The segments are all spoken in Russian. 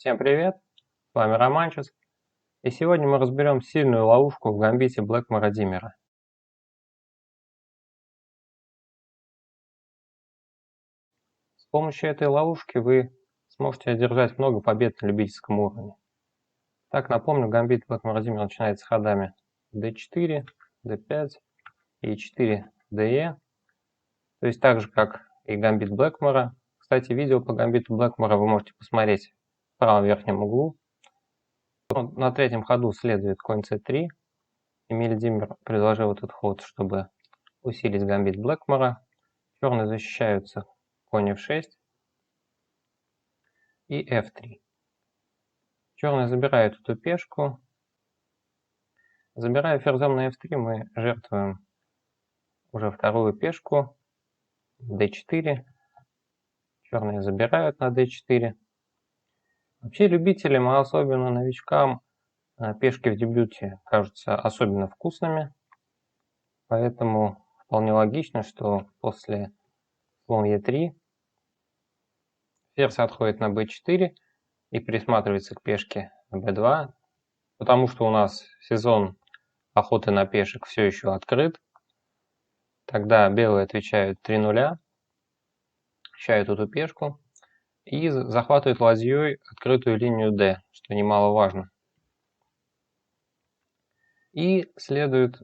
Всем привет, с вами Романчес, и сегодня мы разберем сильную ловушку в гамбите Блэкмора Диммера. С помощью этой ловушки вы сможете одержать много побед на любительском уровне. Так, напомню, гамбит Блэкмора Диммера начинается с ходами d4, d5, e4, de, то есть так же, как и гамбит Блэкмора. Кстати, видео по гамбиту Блэкмора вы можете посмотреть в правом верхнем углу. На третьем ходу следует конь c3. Эмиль Диммер предложил этот ход, чтобы усилить гамбит Блэкмора. Черные защищаются конь f6 и f3. Черные забирают эту пешку. Забирая ферзем на f3, мы жертвуем уже вторую пешку d4. Черные забирают на d4. Вообще любителям, а особенно новичкам, пешки в дебюте кажутся особенно вкусными. Поэтому вполне логично, что после слон e3 ферзь отходит на b4 и присматривается к пешке на b2, потому что у нас сезон охоты на пешек все еще открыт. Тогда белые отвечают 3-0, защищают эту пешку и захватывают ладьей открытую линию d, что немаловажно. И следует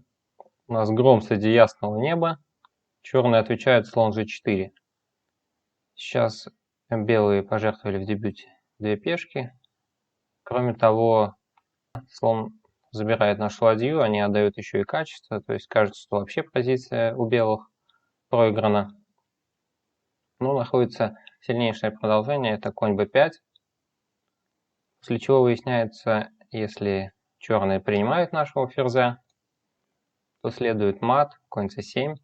у нас гром среди ясного неба. Черные отвечают слон g4. Сейчас белые пожертвовали в дебюте две пешки. Кроме того, слон забирает нашу ладью, они отдают еще и качество, то есть кажется, что вообще позиция у белых проиграна. Но находится сильнейшее продолжение, это конь b5, после чего выясняется, если черные принимают нашего ферзя, то следует мат, конь c7.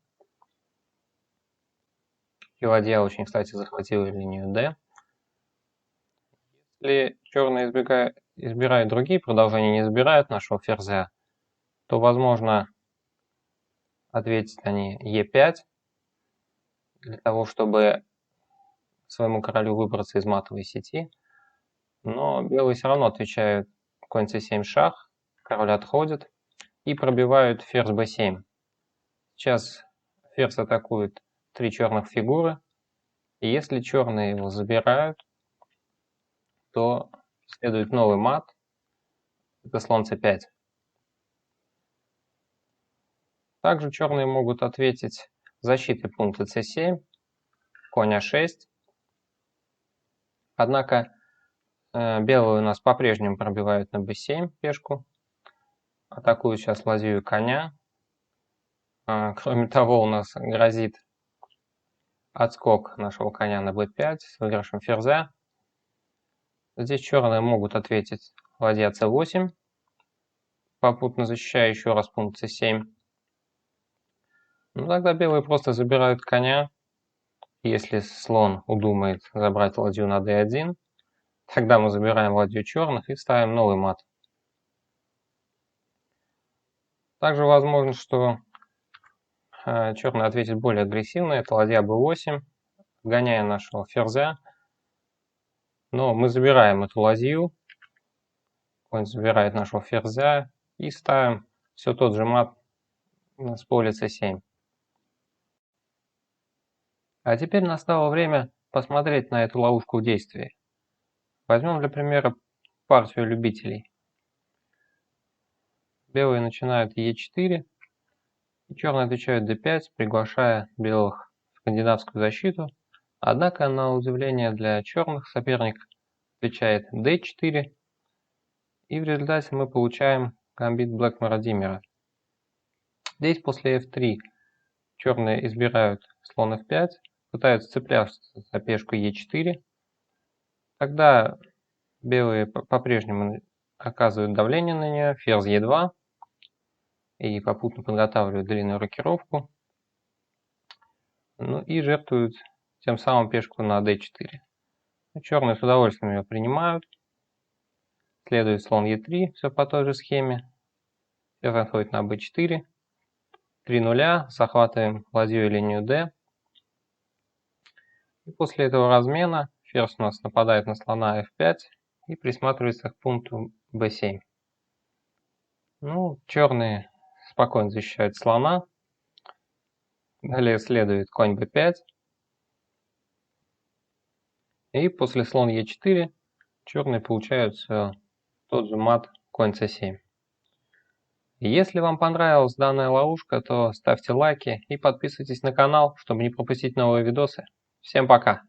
И ладья очень, кстати, захватила линию d. Если черные избирают другие продолжения, не забирают нашего ферзя, то возможно ответить они e5, для того, чтобы своему королю выбраться из матовой сети. Но белые все равно отвечают конь c7 шах, король отходит и пробивают ферзь b7. Сейчас ферзь атакует три черных фигуры, и если черные его забирают, то следует новый мат, это слон c5. Также черные могут ответить защитой пункта c7, конь a6. Однако белые у нас по-прежнему пробивают на b7 пешку, атакуют сейчас ладью и коня. Кроме того, у нас грозит отскок нашего коня на b5 с выигрышем ферзя. Здесь черные могут ответить ладья c8, попутно защищая еще раз пункт c7. Ну, тогда белые просто забирают коня. Если слон удумает забрать ладью на d1, тогда мы забираем ладью черных и ставим новый мат. Также возможно, что черный ответит более агрессивно, это ладья b8, гоняя нашего ферзя. Но мы забираем эту ладью, конь забирает нашего ферзя и ставим все тот же мат с поля c7. А теперь настало время посмотреть на эту ловушку в действии. Возьмем для примера партию любителей. Белые начинают e4, и черные отвечают d5, приглашая белых в скандинавскую защиту. Однако, на удивление для черных, соперник отвечает d4, и в результате мы получаем гамбит Блэкмора Диммера. Здесь после f3 черные избирают слон f5, пытаются цепляться за пешку e4. Тогда белые по-прежнему оказывают давление на нее, ферзь e2, и попутно подготавливают длинную рокировку. Ну и жертвуют тем самым пешку на d4. Черные с удовольствием ее принимают. Следует слон e3, все по той же схеме. Ферзь отходит на b4. 3-0, захватываем ладью и линию d. И после этого размена ферзь у нас нападает на слона f5, и присматривается к пункту b7. Ну, черные спокойно защищают слона. Далее следует конь b5. И после слон e4 черные получают тот же мат конь c7. Если вам понравилась данная ловушка, то ставьте лайки и подписывайтесь на канал, чтобы не пропустить новые видосы. Всем пока!